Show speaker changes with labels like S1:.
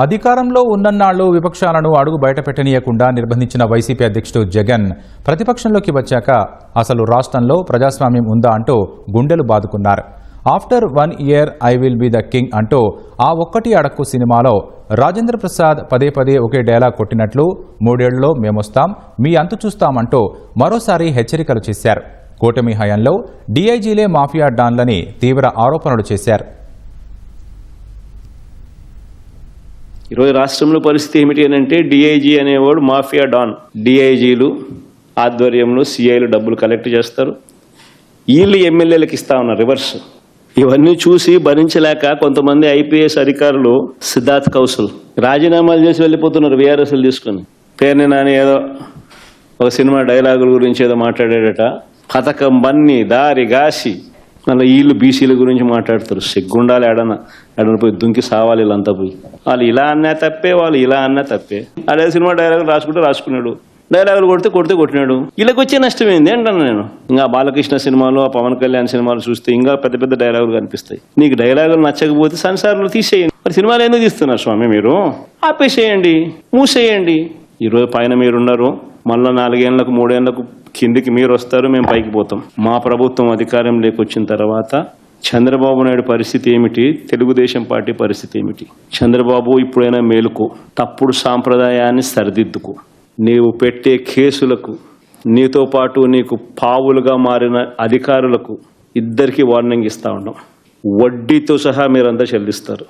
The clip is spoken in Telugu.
S1: అధికారంలో ఉన్నన్నాళ్లు విపక్షాలను అడుగు బయటపెట్టనీయకుండా నిర్బంధించిన వైసీపీ అధ్యక్షుడు జగన్ ప్రతిపక్షంలోకి వచ్చాక అసలు రాష్ట్రంలో ప్రజాస్వామ్యం ఉందా అంటూ గుండెలు బాదుకున్నారు. After 1 year I will be the king అంటూ ఆ ఒక్కటి అడక్కు సినిమాలో రాజేంద్ర ప్రసాద్ పదే పదే ఒకే డైలాగ్ కొట్టినట్లు 3 ఏళ్లలో మేమొస్తాం, మీ అంతు చూస్తామంటూ మరోసారి హెచ్చరికలు చేశారు. కూటమి హయాంలో డీఐజీలే మాఫియా డాన్లని తీవ్ర ఆరోపణలు చేశారు.
S2: ఈరోజు రాష్ట్రంలో పరిస్థితి ఏమిటి అని అంటే డీఐజీ అనేవాడు మాఫియా డాన్. డీఐజీలు ఆధ్వర్యంలో సిఐలు డబ్బులు కలెక్ట్ చేస్తారు, వీళ్ళు ఎమ్మెల్యేలకు ఇస్తా ఉన్నారు రివర్స్. ఇవన్నీ చూసి భరించలేక కొంతమంది ఐపీఎస్ అధికారులు సిద్ధార్థ్ కౌశల్ రాజీనామాలు చేసి వెళ్ళిపోతున్నారు వీఆర్ఎస్లు తీసుకుని. పేరుని నాని ఏదో ఒక సినిమా డైలాగుల గురించి ఏదో మాట్లాడాడట, పథకం బన్ని దారి గాసి మళ్ళీ వీళ్ళు బీసీల గురించి మాట్లాడతారు. సిగ్గుండాలి ఎడన పోయి దుంకి సావాలి వీళ్ళంతా పోయి. వాళ్ళు ఇలా అన్నా తప్పే, వాళ్ళు ఇలా అన్నా తప్పే. అదే సినిమా డైలాగులు రాసుకున్నాడు, డైలాగులు కొట్టినాడు. వీళ్ళకి వచ్చే నష్టం ఏంది అంటాను నేను. ఇంకా బాలకృష్ణ సినిమాలు, ఆ పవన్ కళ్యాణ్ సినిమాలు చూస్తే ఇంకా పెద్ద పెద్ద డైలాగులు కనిపిస్తాయి. నీకు డైలాగులు నచ్చకపోతే సెన్సార్లు తీసేయండి. మరి సినిమాలు ఎందుకు తీస్తున్నారు స్వామి? మీరు ఆపేసేయండి, మూసేయండి. ఈరోజు పైన మీరున్నారు, మళ్ళీ 4 ఏళ్లకు 3 ఏళ్లకు కిందికి మీరు వస్తారు, మేము పైకి పోతాం. మా ప్రభుత్వం అధికారంలోకి వచ్చిన తర్వాత చంద్రబాబు నాయుడు పరిస్థితి ఏమిటి, తెలుగుదేశం పార్టీ పరిస్థితి ఏమిటి? చంద్రబాబు ఇప్పుడైనా మేలుకో, తప్పుడు సాంప్రదాయాన్ని సరిదిద్దుకో. నీవు పెట్టే కేసులకు, నీతో పాటు నీకు పావులుగా మారిన అధికారులకు ఇద్దరికి వార్నింగ్ ఇస్తా ఉన్నాం. వడ్డీతో సహా మీరంతా చెల్లిస్తారు.